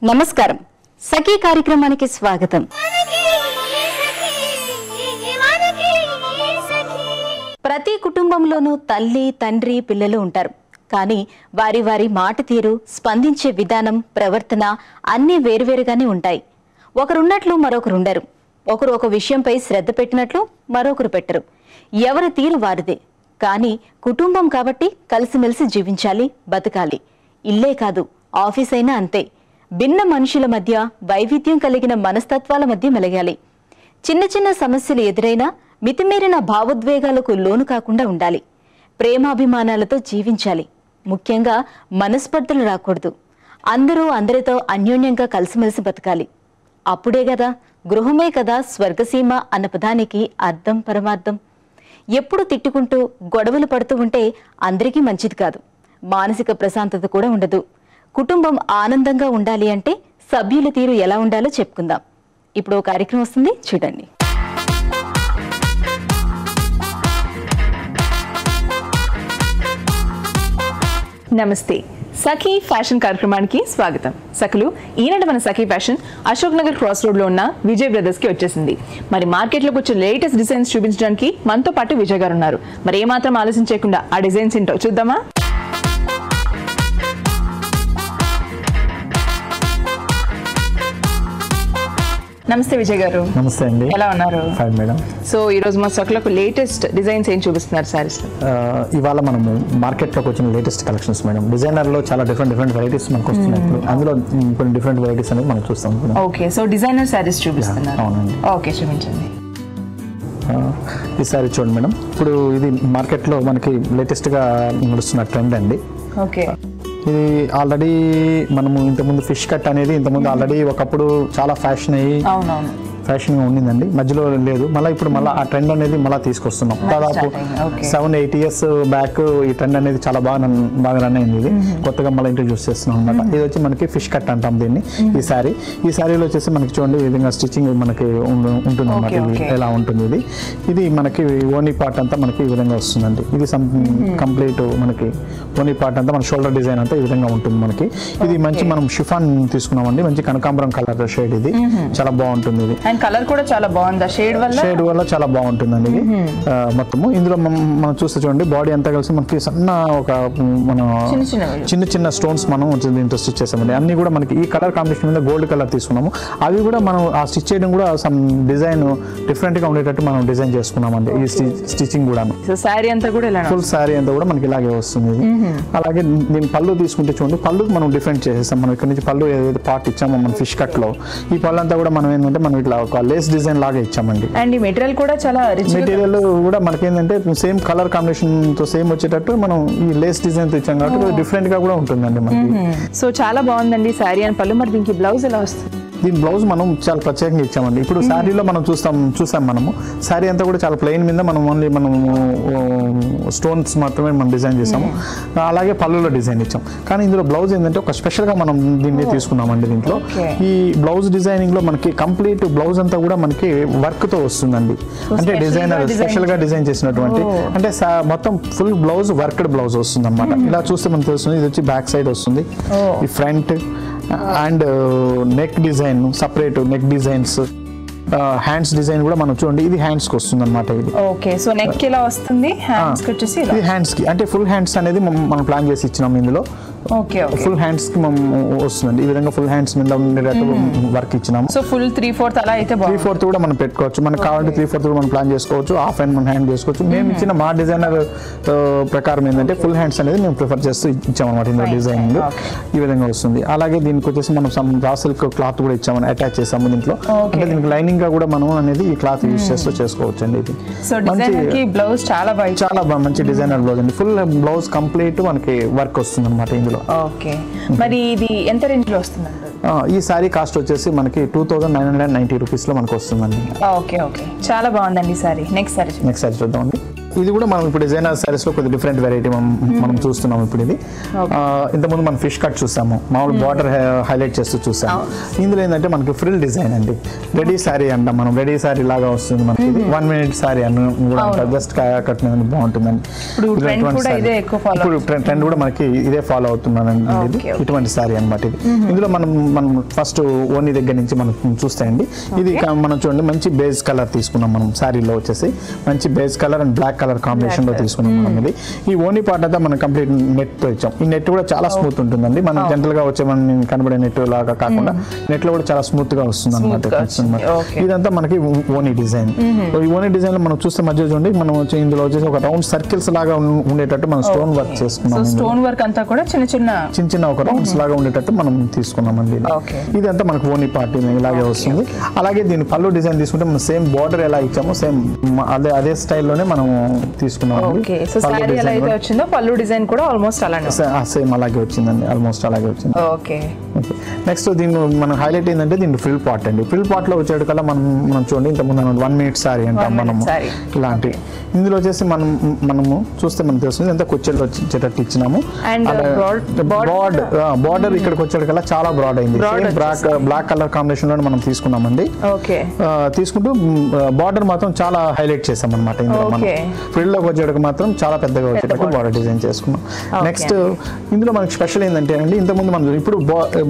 నమస్కారం సఖీ కార్యక్రమానికి స్వాగతం. ప్రతి కుటుంబంలోనూ తల్లి తండ్రి పిల్లలు ఉంటారు. కానీ వారి వారి మాట తీరు, స్పందించే విధానం, ప్రవర్తన అన్నీ వేరువేరుగానే ఉంటాయి. ఒకరున్నట్లు మరొకరుండరు. ఒకరు ఒక విషయంపై శ్రద్ధ పెట్టినట్లు మరొకరు పెట్టరు. ఎవరి తీరు వారిదే. కానీ కుటుంబం కాబట్టి కలిసిమెలిసి జీవించాలి, బతకాలి. ఇల్లే కాదు, ఆఫీస్ అయినా అంతే. భిన్న మనుషుల మధ్య వైవిధ్యం కలిగిన మనస్తత్వాల మధ్య మెలగాలి. చిన్న చిన్న సమస్యలు ఎదురైనా మితిమీరిన భావోద్వేగాలకు లోను కాకుండా ఉండాలి. ప్రేమాభిమానాలతో జీవించాలి. ముఖ్యంగా మనస్పర్ధలు రాకూడదు. అందరూ అందరితో అన్యోన్యంగా కలిసిమెలిసి బతకాలి. అప్పుడే కదా, గృహమే కదా స్వర్గసీమ అన్న పదానికి అర్థం పరమార్థం. ఎప్పుడు తిట్టుకుంటూ గొడవలు పడుతూ ఉంటే అందరికీ మంచిది కాదు. మానసిక ప్రశాంతత కూడా ఉండదు. కుటుంబం ఆనందంగా ఉండాలి అంటే సభ్యుల తీరు ఎలా ఉండాలో చెప్పుకుందాం. ఇప్పుడు కార్యక్రమం వస్తుంది, చూడండి. నమస్తే, సఖీ ఫ్యాషన్ కార్యక్రమానికి స్వాగతం. సఖులు, ఈనాటి మన Sakhi fashion Ashok Nagar cross road లో ఉన్న విజయ్ బ్రదర్స్ కి వచ్చేసింది. మరి మార్కెట్ లోకి వచ్చే లేటెస్ట్ డిజైన్స్ చూపించడానికి మనతో పాటు విజయ్ గారు ఉన్నారు. మరి ఏమాత్రం ఆలోచించకుండా ఆ డిజైన్స్ ఏంటో చూద్దామా? నమస్తే విజయ్ గారు. నమస్తే అండి. ఎలా ఉన్నారు? Fine madam. సో ఈ రోజు మా సఖులకు లేటెస్ట్ డిజైన్స్ ఏం చూపిస్తున్నారు సారీస్? ఇవాళ మనము మార్కెట్లోకి వచ్చిన లేటెస్ట్ కలెక్షన్స్ మేడం. డిజైనర్లో చాలా డిఫరెంట్ వెరైటీస్ మనకు వస్తున్నాయి. అందులో కొన్ని డిఫరెంట్ వెరైటీస్ అనేది మనం చూస్తాం. ఓకే, సో డిజైనర్ సారీస్ చూపిస్తున్నారు. అవునండి. ఓకే, చూపించండి. ఈ సారీ చూడండి మేడం. ఇప్పుడు ఇది మార్కెట్లో మనకి లేటెస్ట్గా నడుస్తున్న ట్రెండ్ అండి. ఓకే, ఇది ఆల్రెడీ మనము ఇంతకుముందు ఫిష్ కట్ అనేది ఇంతకుముందు ఆల్రెడీ ఒకప్పుడు చాలా ఫ్యాషన్ అయ్యి ఫ్యాషన్గా ఉండిందండి, మధ్యలో లేదు. మళ్ళీ ఇప్పుడు మళ్ళీ ఆ ట్రెండ్ అనేది మళ్ళీ తీసుకొస్తున్నాం. దాదాపు 7-8 years బ్యాక్ ఈ ట్రెండ్ అనేది చాలా బాగా రన్ అయింది. ఇది కొత్తగా మళ్ళీ ఇంట్రడ్యూస్ చేస్తున్నాం అనమాట. ఇది వచ్చి మనకి ఫిష్ కట్ అంటాం దీన్ని. ఈ సారీలో వచ్చేసి మనకి చూడండి ఈ విధంగా స్టిచ్చింగ్ మనకి ఉంటుంది అనమాట. ఇది ఎలా ఉంటుంది, ఇది మనకి ఓనీ పార్ట్ అంతా మనకి ఈ విధంగా వస్తుందండి. ఇది కంప్లీట్ మనకి ఓనీ పార్ట్ అంతా మన షోల్డర్ డిజైన్ అంతా ఈ విధంగా ఉంటుంది మనకి. ఇది మంచి మనం షిఫాన్ తీసుకున్నామండి. మంచి కనకాంబరం కలర్ షేడ్, ఇది చాలా బాగుంటుంది. ఇది కలర్ కూడా చాలా బాగుంది. షేడ్ వల్ల చాలా బాగుంటుందండి. ఇది మొత్తము ఇందులో మనం చూస్తే చూడండి బాడీ అంతా కలిసి మనకి సన్న ఒక మన చిన్న స్టోన్స్ మనం దీంతో స్టిచ్ చేసామండి. అన్ని కూడా మనకి ఈ కలర్ కాంబినేషన్ మీద గోల్డ్ కలర్ తీసుకున్నాము. అవి కూడా మనం ఆ స్టిచ్ చేయడం కూడా సమ్ డిజైన్ డిఫరెంట్ గా ఉండేటట్టు మనం డిజైన్ చేసుకున్నామండి. ఈ స్టిచ్చింగ్ కూడా సారీ అంతా కూడా ఫుల్ సారీ అంతా కూడా మనకి ఇలాగే వస్తుంది. అలాగే దీని పళ్ళు తీసుకుంటే చూడండి, పళ్ళు మనం డిఫరెంట్ చేసేస్తాం. మనం ఇక్కడ నుంచి పళ్ళు ఏదైతే పార్ట్ ఇచ్చామో మన ఫిష్ కట్ లో, ఈ పళ్ళు అంతా కూడా మనం ఏంటంటే మనం ఇట్లా ఒక లేస్ డిజైన్ లాగా ఇచ్చామండి. అండ్ ఈ మెటీరియల్ కూడా చాలా రిచ్. మెటీరియల్ కూడా మనకి ఏంటంటే సేమ్ కలర్ కాంబినేషన్ తో సేమ్ వచ్చేటట్టు మనం ఈ లేస్ డిజైన్ తో ఇచ్చాం కాబట్టి డిఫరెంట్ గా కూడా ఉంటుందండి మనకి. సో చాలా బాగుందండి సారీ అండ్ పళ్ళు. మరి దీనికి బ్లౌజ్ ఎలా వస్తుంది? దీని బ్లౌజ్ మనం చాలా ప్రత్యేకంగా ఇచ్చామండి. ఇప్పుడు శారీలో మనం చూసాం మనము శారీ అంతా కూడా చాలా ప్లెయిన్ మీద మనం ఓన్లీ మనము స్టోన్స్ మాత్రమే మనం డిజైన్ చేసాము. అలాగే పళ్ళులో డిజైన్ ఇచ్చాం. కానీ ఇందులో బ్లౌజ్ ఏంటంటే ఒక స్పెషల్ గా మనం దీన్ని తీసుకున్నామండి. దీంట్లో ఈ బ్లౌజ్ డిజైనింగ్ లో మనకి కంప్లీట్ బ్లౌజ్ అంతా కూడా మనకి వర్క్ తో వస్తుందండి. అంటే డిజైనర్ స్పెషల్ గా డిజైన్ చేసినటువంటి, అంటే మొత్తం ఫుల్ బ్లౌజ్ వర్క్డ్ బ్లౌజ్ వస్తుంది అనమాట. ఇలా చూస్తే మనకు తెలుస్తుంది. ఇది వచ్చి బ్యాక్ సైడ్ వస్తుంది, ఈ front and neck design separate neck designs, hands design కూడా మనం చూడండి. ఇది హ్యాండ్స్ కి వస్తుంది అనమాట. ఇది ఓకే, సో నెక్ ఇలా వస్తుంది, హ్యాండ్స్ కి వచ్చేసి ఇది హ్యాండ్స్ కి, అంటే ఫుల్ హ్యాండ్స్ అనేది మనం ప్లాన్ చేసి ఇచ్చినాం ఇందులో. ఫుల్ హ్యాండ్స్ కి మనం వస్తుందండి. ఈ విధంగా ఫుల్ హ్యాండ్స్ మీద ఉండేటట్టు వర్క్ ఇచ్చినాము. సో ఫుల్ 3/4 అలా అయితే 3/4 కూడా మనం పెట్టుకోవచ్చు. మనకు కావాలంటే 3/4 కూడా మనం ప్లాన్ చేసుకోవచ్చు. హాఫ్ హ్యాండ్ మనం హ్యాండ్ చేసుకోవచ్చు. మేము ఇచ్చిన మా డిజైనర్ ప్రకారం ఏంటంటే ఫుల్ హ్యాండ్స్ అనేది మేము ప్రిఫర్ చేస్తూ ఇచ్చామన్నమాట. ఇందులో డిజైనింగ్ ఈ విధంగా వస్తుంది. అలాగే దీనికి వచ్చేసి మనం రా సిల్క్ క్లాత్ కూడా ఇచ్చామని అటాచ్ చేసాము దీంట్లో. అంటే దీనికి లైనింగ్ గా కూడా మనం అనేది ఈ క్లాత్ యూజ్ చేస్తూ చేసుకోవచ్చు అండి. ఇది బ్లౌజ్ చాలా మంచి డిజైనర్ బ్లౌజ్ అండి. ఫుల్ బ్లౌజ్ కంప్లీట్ మనకి వర్క్ వస్తుంది అనమాట ఇందులో. ఓకే, మరి ఇది ఎంత రేంజ్ లో వస్తుందండి? ఈ సారీ కాస్ట్ వచ్చేసి మనకి 2990 రూపీస్ లో మనకు వస్తుందండి. ఓకే, చాలా బాగుందండి సారీ. నెక్స్ట్ సారీ చూద్దామండి. ఇది కూడా మనం ఇప్పుడు డిజైనర్ సారీస్ లో కొద్దిగా డిఫరెంట్ వెరైటీ మనం చూస్తున్నాం ఇప్పుడు ఇది. ఇంతకుముందు మనం ఫిష్ కట్ చూసాము, మామూలు బార్డర్ హైలైట్ చేస్తూ చూసాము. ఇందులో ఏంటంటే మనకి ఫ్రిల్ డిజైన్ అండి, రెడీ సారీ అంటాం మనం, రెడీ సారీ లాగా వస్తుంది మనకి. 1 minute సారీ అని కూడా అంటారు, జస్ట్ కట్ బాగుంటుందండి. ఇప్పుడు ట్రెండ్ కూడా మనకి ఇదే ఫాలో అవుతున్నానండి, ఇటువంటి సారీ అన్నమాట ఇది. ఇందులో మనం ఫస్ట్ ఓనీ దగ్గర నుంచి మనం చూస్తాయండి. ఇది మనం చూడండి మంచి బేస్ కలర్ తీసుకున్నాం మనం సారీలో వచ్చేసి, మంచి base colour and black colour combination లో తీసుకున్నాం మనం ఇది. ఈ ఓనీ పార్ట్ అంతా మనం కంప్లీట్ నెట్ తో ఇచ్చాం. ఈ నెట్ కూడా చాలా స్మూత్ ఉంటుందండి, మనం జనరల్ గా వచ్చే మనం కనబడే నెట్ లాగా కాకుండా నెట్ లో కూడా చాలా స్మూత్ గా వస్తుంది అనమాట. ఇదంతా మనకి ఓనీ డిజైన్. ఈ ఓనీ డిజైన్ లో మనం చూస్తే మధ్య చూడండి మనం ఇందులో వచ్చేసి ఒక రౌండ్ సర్కిల్స్ లాగా ఉండేటట్టు మనం స్టోన్ వర్క్ చేసుకున్నాం. స్టోన్ వర్క్ అంతా కూడా చిన్న ఒక రౌండ్స్ లాగా ఉండేటట్టు మనం తీసుకున్నామండి. ఇదంతా మనకు ఓనీ పార్టీ ఇలాగే వస్తుంది. అలాగే దీని పళ్ళు డిజైన్ తీసుకుంటే మనం సేమ్ బార్డర్ ఎలా ఇచ్చామో సేమ్ అదే స్టైల్లోనే మనం తీసుకున్నాం. పళ్ళు డిజైన్ కూడా ఆల్మోస్ట్ అలానే సేమ్ అలాగే వచ్చిందండి, ఆల్మోస్ట్ అలాగే వచ్చింది. నెక్స్ట్ దీన్ని మనం హైలైట్ ఏంటంటే దీని ఫ్రిల్ పార్ట్ అండి. ఫ్రిల్ పార్ట్ లో వచ్చేటి కల్లా మనం చూడండి ఇంతకుముందు 1 minute సారీ అంటాం మనము ఇలాంటి. ఇందులో వచ్చేసి మనము చూస్తే మనకు తెలుస్తుంది ఎంత కుచ్చెలు వచ్చేటట్టు ఇచ్చినాము. బార్డర్ ఇక్కడికి వచ్చేటి కల్లా చాలా బ్రాడ్ అయింది, బ్లాక్ కలర్ కాంబినేషన్ లో మనం తీసుకున్నామండి. తీసుకుంటూ బార్డర్ మాత్రం చాలా హైలైట్ చేసాం అనమాట. ఇందులో మనం ఫ్రిల్ లోకి వచ్చేటప్పుడు మాత్రం చాలా పెద్దగా వచ్చేటట్టు బార్డర్ డిజైన్ చేసుకున్నాం. నెక్స్ట్ ఇందులో మనకి స్పెషల్ ఏంటంటే అండి, ఇంతకుముందు మనం ఇప్పుడు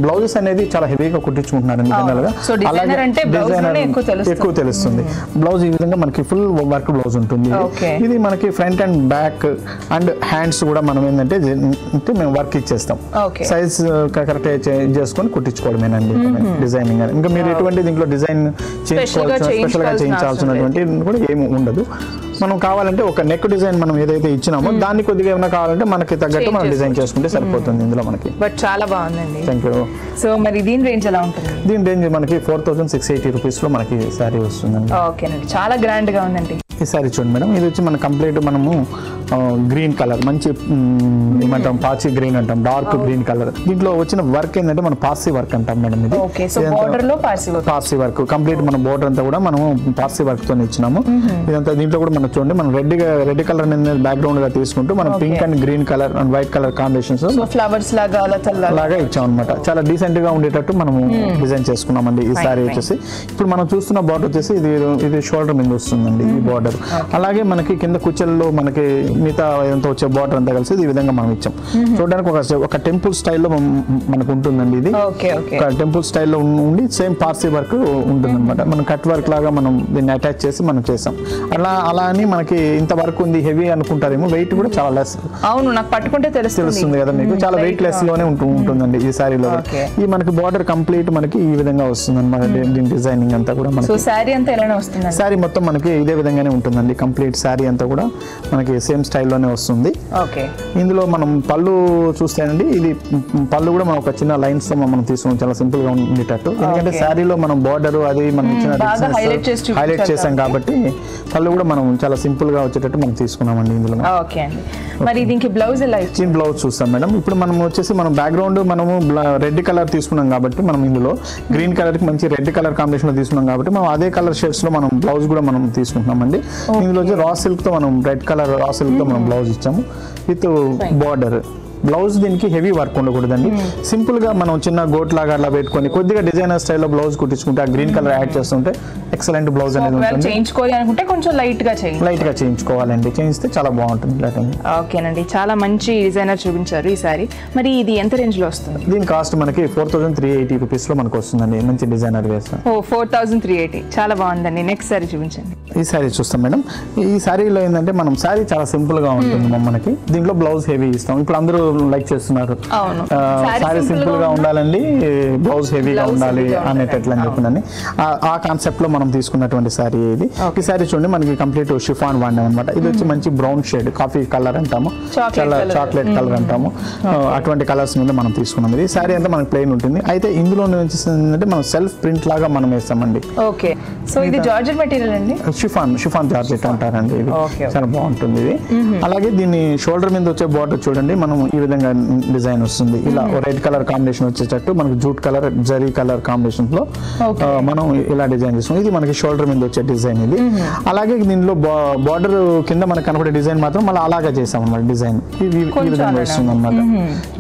బ్లౌజెస్ అనేది చాలా హెవీగా కుట్టించుకుంటున్నారండి జనరల్ గా, అలాగే డిజైనర్ ఎక్కువ తెలుస్తుంది. బ్లౌజ్ ఈ విధంగా మనకి ఫుల్ వర్క్ బ్లౌజ్ ఉంటుంది. ఇది మనకి front and back and hands కూడా మనం ఏంటంటే మేము వర్క్ ఇచ్చేస్తాం, సైజ్ కరెక్ట్ చేసుకొని కుట్టించుకోవడమేనండి డిజైనింగ్. ఇంకా మీరు ఎటువంటి దీంట్లో డిజైన్ స్పెషల్ గా చేయించాల్సినటువంటి కూడా ఏమి ఉండదు. మనం కావాలంటే ఒక నెక్ డిజైన్ మనం ఏదైతే ఇచ్చినామో దాన్ని కొద్దిగా ఏమైనా కావాలంటే మనకి తగ్గట్టు మనం డిజైన్ చేసుకుంటే సరిపోతుంది ఇందులో మనకి. బట్ చాలా బాగుందండి. Thank you. సో మరి దీని రేంజ్ ఎలా ఉంటుంది? దీని రేంజ్ మనకి 4680 రూపీస్ లో మనకి సారీ వస్తుందండి. ఓకేనండి, చాలా గ్రాండ్ గా ఉందండి. ఈ సారీ చూడండి మేడం, ఇది వచ్చి మన కంప్లీట్ మనము గ్రీన్ కలర్, మంచి ఏమంటాం పాచి గ్రీన్ అంటాం, డార్క్ గ్రీన్ కలర్. దీంట్లో వచ్చిన వర్క్ ఏంటంటే మన పార్సీ వర్క్ అంటాం మేడం. ఇది పార్సీ వర్క్ కంప్లీట్ మన బోర్డర్ అంతా కూడా మనం పార్సీ వర్క్ తో ఇచ్చినాము. ఇదంతా దీంట్లో కూడా మనం చూడండి మనం రెడ్ కలర్ బ్యాక్గ్రౌండ్ గా తీసుకుంటూ మనం pink and green colour and white colour combinations flowers లాగా ఇచ్చాం అనమాట. చాలా డీసెంట్ గా ఉండేటట్టు మనము డిజైన్ చేసుకున్నామండి ఈ సారీ వచ్చేసి. ఇప్పుడు మనం చూస్తున్న బార్డర్ వచ్చేసి ఇది షోల్డర్ మీద వస్తుందండి ఈ బార్డర్. అలాగే మనకి కింద కుచ్చెల్లో మనకి మిగతా ఏదంతా వచ్చే బార్డర్ అంతా కలిసి ఈ విధంగా మనం ఇచ్చాం. చూడడానికి ఒక టెంపుల్ స్టైల్లో మనకు ఉంటుందండి. ఇది ఒక టెంపుల్ స్టైల్లో ఉండి సేమ్ పార్సీ వర్క్ ఉంటుంది అనమాట. మనం కట్ వర్క్ లాగా మనం దీన్ని అటాచ్ చేసి మనం చేసాం. అలా అని మనకి ఇంత వర్క్ ఉంది హెవీ అనుకుంటారేమో, వెయిట్ కూడా చాలా లెస్. అవును, నాకు పట్టుకుంటే తెలుస్తుంది కదా మీకు, చాలా వెయిట్ లెస్ లోనే ఉంటుందండి ఈ సారీలో. ఈ మనకి బార్డర్ కంప్లీట్ మనకి ఈ విధంగా వస్తుంది అనమాట. దీని డిజైనింగ్ అంతా కూడా మనకి సారీ అంతా ఎలానే వస్తుంది. సారీ మొత్తం మనకి ఇదే విధంగానే ఉంటుందండి. కంప్లీట్ సారీ అంతా కూడా మనకి సేమ్ స్టైల్లోనే వస్తుంది. ఇందులో మనం పళ్ళు చూస్తేనండి, ఇది పళ్ళు కూడా మనం ఒక చిన్న లైన్స్ తో మనం తీసుకున్నాం, చాలా సింపుల్ గా ఉండేటట్టు. ఎందుకంటే శారీలో మనం బార్డర్ అది మనం ఇచ్చిన హైలైట్ చేసాం కాబట్టి పళ్ళు కూడా మనం చాలా సింపుల్ గా వచ్చేటట్టు మనం తీసుకున్నామండి ఇందులో. మరి దీనికి బ్లౌజ్ ఎలా ఇచ్చింది? బ్లౌజ్ చూస్తాం మేడం. ఇప్పుడు మనం వచ్చేసి మనం బ్యాక్గ్రౌండ్ మనము రెడ్ కలర్ తీసుకున్నాం కాబట్టి మనం ఇందులో గ్రీన్ కలర్ కి మంచి రెడ్ కలర్ కాంబినేషన్ లో తీసుకున్నాం కాబట్టి మనం అదే కలర్ షేడ్స్ లో మనం బ్లౌజ్ కూడా మనం తీసుకుంటున్నామండి. ఇందులో వచ్చి రా సిల్క్ తో మనం రెడ్ కలర్ రా సిల్క్ తో మనం బ్లౌజ్ ఇచ్చాము విత్ బార్డర్. బ్లౌజ్ దీనికి హెవీ వర్క్ ఉండకూడదండి, సింపుల్ గా మనం చిన్న గోట్ లాగా అలా పెట్టుకొని కొద్దిగా డిజైనర్ స్టైల్లో బ్లౌజ్ కుట్టించుకుంటే ఆ గ్రీన్ కలర్ యాడ్ చేస్తుంటే ఎక్సలెంట్ బ్లౌజ్ అనేది ఉంటుంది. చేయించుకోవాలనుకుంటే కొంచెం లైట్ గా చేయించుకోవాలండి, చేయిస్తే చాలా బాగుంటుంది. ఓకేనండి, చాలా మంచి డిజైనర్ చూపించారు ఈసారి. మరి ఇది ఎంత రేంజ్ లో వస్తుంది? దీని కాస్ట్ మనకి 4380 రూపీస్ లో మనకు వస్తుందండి. మంచి డిజైనర్ వేస్తాం. 4380 చాలా బాగుందండి. నెక్స్ట్ సారీ చూపించండి. ఈ సారీ చూస్తాం మేడం. ఈ సారీలో ఏంటంటే మనం సారీ చాలా సింపుల్ గా ఉంటుంది మనకి. దీంట్లో బ్లౌజ్ హెవీ ఇస్తాం. ఇప్పుడు అందరూ లైక్ చేస్తున్నారు సారీ సింపుల్ గా ఉండాలండి, బ్లౌజ్ హెవీగా ఉండాలి అనేటట్లు అని చెప్పిందని ఆ కాన్సెప్ట్ లో మనం తీసుకున్నటువంటి సారీ ఇది. ఈ సారీ చూడండి మనకి కంప్లీట్ షిఫాన్ వాడినాం అనమాట. ఇది వచ్చి మంచి బ్రౌన్ షేడ్, కాఫీ కలర్ అంటాము, చాలా చాక్లెట్ కలర్ అంటాము, అటువంటి కలర్స్ మీద మనం తీసుకున్నాం. ఇది సారీ అంతా మనకి ప్లెయిన్ ఉంటుంది. అయితే ఇందులో ఏంటంటే మనం సెల్ఫ్ ప్రింట్ లాగా మనం వేస్తామండి. ఓకే, సో ఇది జార్జెట్ మెటీరియల్ అండి, షిఫాన్ జార్జెట్ అంటారండి. ఇది చాలా బాగుంటుంది ఇది. అలాగే దీన్ని షోల్డర్ మీద వచ్చే బార్డర్ చూడండి, మనం ఈ విధంగా డిజైన్ వస్తుంది. ఇలా రెడ్ కలర్ కాంబినేషన్ వచ్చేటట్టు మనకు jute colour zari colour combination లో మనం ఇలా డిజైన్ చేస్తాం. ఇది మనకి షోల్డర్ మీద వచ్చే డిజైన్ ఇది. అలాగే దీనిలో బార్డర్ కింద మనకు కనపడే డిజైన్ మాత్రం మళ్ళీ అలాగా చేసాం అన్నమాట. డిజైన్ ఈ విధంగా వస్తుంది అన్నమాట.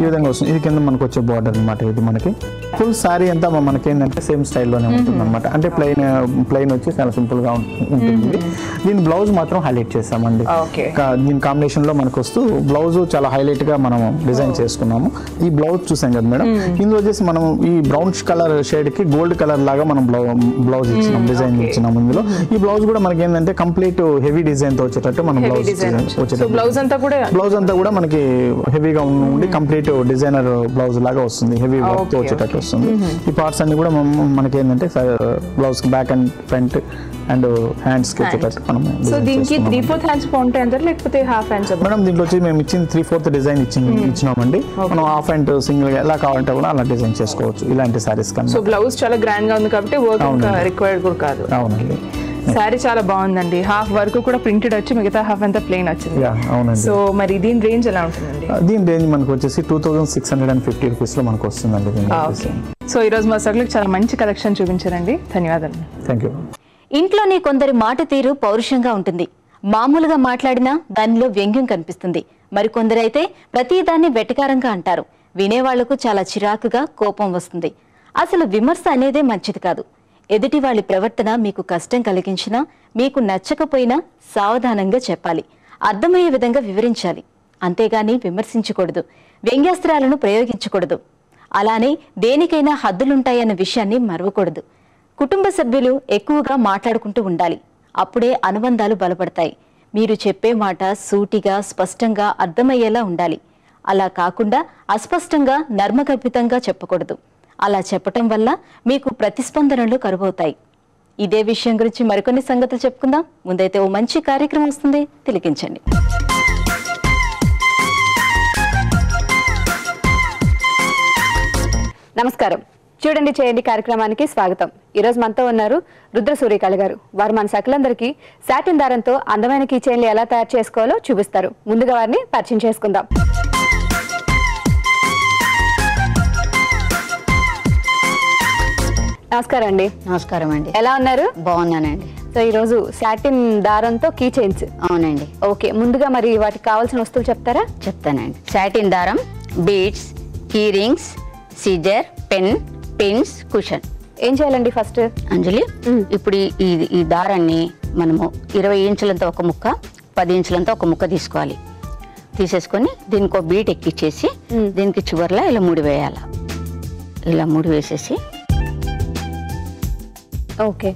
ఈ విధంగా వస్తుంది. ఇది కింద మనకు వచ్చే బార్డర్ అన్నమాట. ఇది మనకి ఫుల్ సారీ అంతా మనకి ఏంటంటే సేమ్ స్టైల్లోనే ఉంటుంది అనమాట. అంటే ప్లెయిన్ వచ్చి చాలా సింపుల్ గా ఉంటుంది. దీని బ్లౌజ్ మాత్రం హైలైట్ చేస్తామండి. దీని కాంబినేషన్ లో మనకు వస్తూ బ్లౌజ్ చాలా హైలైట్ గా మనం డిజైన్ చేసుకున్నాము. ఈ బ్లౌజ్ చూసాం కదా మేడం, ఇందులో వచ్చేసి మనం ఈ బ్రౌన్ కలర్ షేడ్ కి గోల్డ్ కలర్ లాగా మనం బ్లౌజ్ ఇచ్చినాం, డిజైన్ ఇచ్చినాం. ఇందులో ఈ బ్లౌజ్ కూడా మనకి ఏంటంటే కంప్లీట్ హెవీ డిజైన్ తో వచ్చేటట్టు మనం బ్లౌజ్ అంతా కూడా మనకి హెవీగా ఉండి కంప్లీట్ డిజైనర్ బ్లౌజ్ లాగా వస్తుంది. హెవీ వర్క్ తో వచ్చేటట్టు వస్తుంది. ఈ పార్ట్స్ అన్ని కూడా మనకి ఏంటంటే blouse back and front and hands కి వచ్చేటట్టు మనం. సో దీనికి 3/4 హ్యాండ్స్ బాగుంటాయి అంటారు లేకపోతే హాఫ్ హ్యాండ్స్? మేడం దీంట్లో వచ్చి మేము ఇచ్చిన 3/4 డిజైన్ ఇచ్చినామండి. మనం హాఫ్ హ్యాండ్ సింగిల్ గా ఎలా కావాలంటే కూడా అలా డిజైన్ చేసుకోవచ్చు ఇలాంటి సారీస్ కన్నా. సో బ్లౌజ్ చాలా గ్రాండ్ గా ఉంది కాబట్టి వర్క్ రిక్వైర్డ్ కూడా కాదు. అవునండి. సారీ చాలా బాగుందండి. హాఫ్ వర్క్ కూడా ప్రింటెడ్ వచ్చి మిగతా హాఫ్ అంతా ప్లెయిన్ వచ్చింది. అవునండి. సో మరి దీని రేంజ్ ఎలా ఉంటుందండి? దీని రేంజ్ మనకు వచ్చేసి 2650 రూపీస్ లో మనకు వస్తుందండి. సో ఈ రోజు మా సర్కులకు చాలా మంచి కలెక్షన్ చూపించారండి. ధన్యవాదాలు. Thank you. ఇంట్లోని కొందరి మాట తీరు పౌరుషంగా ఉంటుంది. మామూలుగా మాట్లాడినా దానిలో వ్యంగ్యం కనిపిస్తుంది. మరికొందరైతే ప్రతిదాన్ని వెటకారంగా అంటారు. వినేవాళ్లకు చాలా చిరాకుగా కోపం వస్తుంది. అసలు విమర్శ అనేదే మంచిది కాదు. ఎదుటి వాళ్ళ ప్రవర్తన మీకు కష్టం కలిగించినా, మీకు నచ్చకపోయినా సావధానంగా చెప్పాలి. అర్థమయ్యే విధంగా వివరించాలి. అంతేగాని విమర్శించకూడదు, వ్యంగ్యాస్త్రాలను ప్రయోగించకూడదు. అలానే దేనికైనా హద్దులుంటాయన్న విషయాన్ని మరవకూడదు. కుటుంబ సభ్యులు ఎక్కువగా మాట్లాడుకుంటూ ఉండాలి. అప్పుడే అనుబంధాలు బలపడతాయి. మీరు చెప్పే మాట సూటిగా స్పష్టంగా అర్థమయ్యేలా ఉండాలి. అలా కాకుండా అస్పష్టంగా నర్మగర్భితంగా చెప్పకూడదు. అలా చెప్పటం వల్ల మీకు ప్రతిస్పందనలు కరువవుతాయి. ఇదే విషయం గురించి మరికొన్ని సంగతులు చెప్పుకుందాం. ముందైతే ఓ మంచి కార్యక్రమం వస్తుంది, తిలకించండి. నమస్కారం. చూడండి చేయండి కార్యక్రమానికి స్వాగతం. ఈరోజు మనతో ఉన్నారు రుద్ర సూర్యకాళి గారు. వారు మన సకలందరికీ సాటిన్ దారంతో అందమైన కీ చైన్లు ఎలా తయారు చేసుకోవాలో చూపిస్తారు. ముందుగా వారిని పరిచయం చేసుకుందాం. నమస్కారం అండి. నమస్కారం అండి. ఎలా ఉన్నారు? బాగున్నానండి. సో ఈరోజు సాటిన్ దారంతో కీ చైన్స్. అవునండి. ఓకే, ముందుగా మరి వాటికి కావాల్సిన వస్తువులు చెప్తారా? చెప్తానండి. సాటిన్ దారం, beads, key rings, scissor, pen, pins, cushion. ఏం చేయాలండి ఫస్ట్? అంజలి, ఇప్పుడు ఈ దారాన్ని మనము 20 ఇంచులంత ఒక ముక్క, 10 ఇంచులంత ఒక ముక్క తీసుకోవాలి. తీసేసుకొని దీనికి ఒక బీట్ ఎక్కిచ్చేసి దీనికి చివర్లా ఇలా ముడి వేయాలి. ఇలా ముడి వేసేసి ఓకే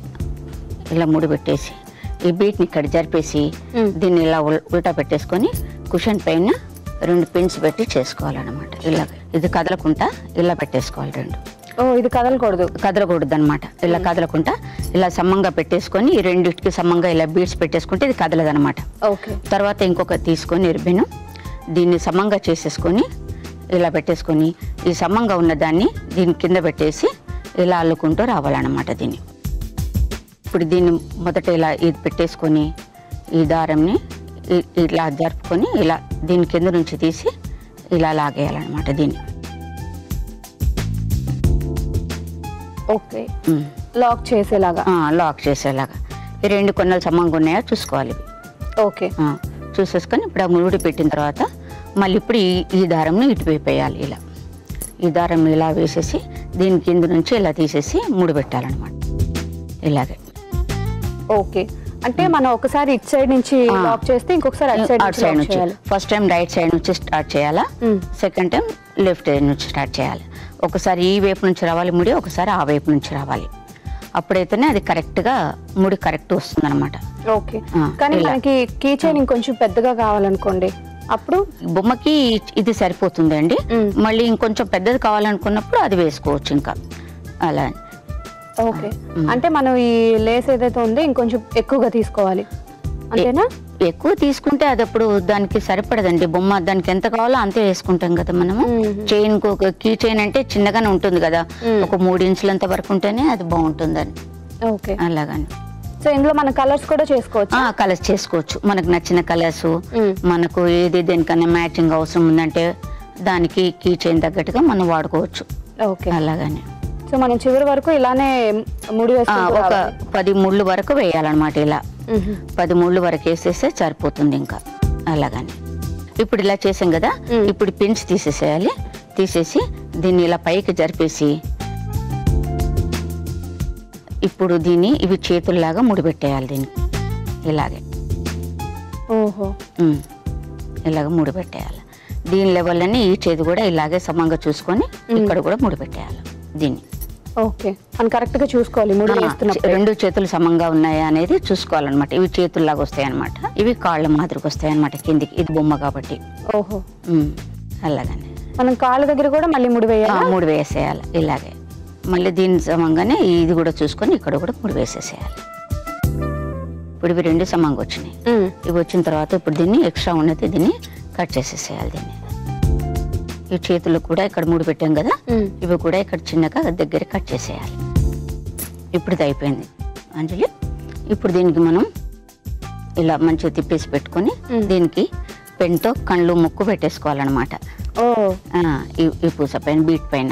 ఇలా ముడి పెట్టేసి ఈ బీట్ని ఇక్కడ జరిపేసి దీన్ని ఇలా ఉల్టా పెట్టేసుకొని కుషన్ పైన 2 పిన్స్ పెట్టి చేసుకోవాలన్నమాట. ఇలా ఇది కదలకుండా ఇలా పెట్టేసుకోవాలి 2. ఇది కదలకూడదు అనమాట. ఇలా కదలకుండా ఇలా సమంగా పెట్టేసుకొని ఈ రెండింటికి సమంగా ఇలా బీడ్స్ పెట్టేసుకుంటే ఇది కదలదు అనమాట. తర్వాత ఇంకొక తీసుకొని రిబ్బెను దీన్ని సమంగా చేసేసుకొని ఇలా పెట్టేసుకొని ఈ సమంగా ఉన్న దాన్ని దీని కింద పెట్టేసి ఇలా అల్లుకుంటూ రావాలన్నమాట. దీన్ని ఇప్పుడు దీన్ని మొదట ఇలా ఇది పెట్టేసుకొని ఈ దారంని ఇలా జరుపుకొని ఇలా దీని కింద నుంచి తీసి ఇలా లాగేయాలన్నమాట. దీన్ని ఓకే లాక్ చేసేలాగా ఈ 2 కొన్నలు సమంగా ఉన్నాయో చూసుకోవాలి. ఓకే చూసేసుకొని ఇప్పుడు ఆ ముడి పెట్టిన తర్వాత మళ్ళీ ఇప్పుడు ఈ దారంని ఇటువైపు వేయాలి. ఇలా ఈ దారం ఇలా వేసేసి దీని కింద నుంచి ఇలా తీసేసి ముడి పెట్టాలన్నమాట. ఇలాగే. ఓకే, అంటే మనం ఒకసారి ఇటు సైడ్ నుంచి లాక్ చేస్తే ఇంకొకసారి అటు సైడ్ నుంచి. ఫస్ట్ టైం రైట్ సైడ్ నుంచి స్టార్ట్ చేయాలా, సెకండ్ టైం లెఫ్ట్ సైడ్ నుంచి స్టార్ట్ చేయాలి. ఒకసారి ఈ వైపు నుంచి రావాలి ముడి, ఒకసారి ఆ వైపు నుంచి రావాలి. అప్పుడైతేనే అది కరెక్ట్గా ముడి కరెక్ట్ వస్తుంది అనమాట. ఓకే, కానీ మనకి కీ చైన్ ఇంకొంచెం పెద్దగా కావాలనుకోండి, అప్పుడు బొమ్మకి ఇది సరిపోతుంది అండి. మళ్ళీ ఇంకొంచెం పెద్దది కావాలనుకున్నప్పుడు అది వేసుకోవచ్చు ఇంకా అలా. ఓకే, అంటే మనం ఈ లేస్ ఏదైతే ఉందో ఇంకొంచెం ఎక్కువగా తీసుకోవాలి అంతేనా? ఎక్కువ తీసుకుంటే అది అప్పుడు దానికి సరిపడదండి. బొమ్మ దానికి ఎంత కావాలో అంతే వేసుకుంటాం కదా మనము. చైన్ కీ చైన్ అంటే చిన్నగానే ఉంటుంది కదా, ఒక 3 ఇంచులంత వరకు ఉంటేనే అది బాగుంటుందని. ఓకే, అలాగని. సో ఇందులో మన కలర్స్ కూడా చేసుకోవచ్చు. కలర్స్ చేసుకోవచ్చు, మనకు నచ్చిన కలర్స్. మనకు ఏది దేనికన్నా మ్యాచింగ్ అవసరం ఉందంటే దానికి కీ చైన్ తగ్గట్టుగా మనం వాడుకోవచ్చు. ఓకే, అలాగనే. సో మనం చివరి వరకు ఇలానే ముడి ఒక 10 ముళ్ళు వరకు వేయాలన్నమాట. ఇలా 10 ముళ్ళు వరకు వేసేస్తే సరిపోతుంది. ఇంకా అలాగని ఇప్పుడు ఇలా చేసాం కదా, ఇప్పుడు పిన్స్ తీసేసేయాలి. తీసేసి దీన్ని ఇలా పైకి జరిపేసి ఇప్పుడు దీన్ని ఇవి చేతుల్లాగా ముడిపెట్టేయాలి. దీన్ని ఇలాగే ఇలాగ ముడిపెట్టేయాలి. దీని లెవెల్ అని ఈ చేతి కూడా ఇలాగే సమంగా చూసుకొని ఇక్కడ కూడా ముడిపెట్టేయాలి దీన్ని. ఓకే, మనం కరెక్ట్ గా చూసుకోవాలి. రెండు చేతులు సమంగా ఉన్నాయా అనేది చూసుకోవాలన్నమాట. ఇవి చేతుల్లాగా వస్తాయి అనమాట, ఇవి కాళ్ళ మాదిరికి వస్తాయి అనమాట కిందికి. ఇది బొమ్మ కాబట్టి. ఓహో, అలాగనే మనం కాళ్ళ దగ్గర కూడా మళ్ళీ ముడి వేసేయాలి ఇలాగే. మళ్ళీ దీని సమంగానే ఇది కూడా చూసుకొని ఇక్కడ కూడా ముడి వేసేసేయాలి. ఇప్పుడు ఇవి రెండు సమంగా వచ్చినాయి. ఇవి వచ్చిన తర్వాత ఇప్పుడు దీన్ని ఎక్స్ట్రా ఉన్నది దీన్ని కట్ చేసేసేయాలి. దీన్ని ఈ చేతులు కూడా ఇక్కడ ముడి పెట్టాం కదా, ఇవి కూడా ఇక్కడ చిన్నగా దగ్గర కట్ చేసేయాలి. ఇప్పుడు ఇది అయిపోయింది అంజలి. ఇప్పుడు దీనికి మనం ఇలా మంచిగా తిప్పేసి పెట్టుకొని దీనికి పెన్తో కళ్ళు ముక్కు పెట్టేసుకోవాలన్నమాట. ఈ పూస పైన బీట్ పైన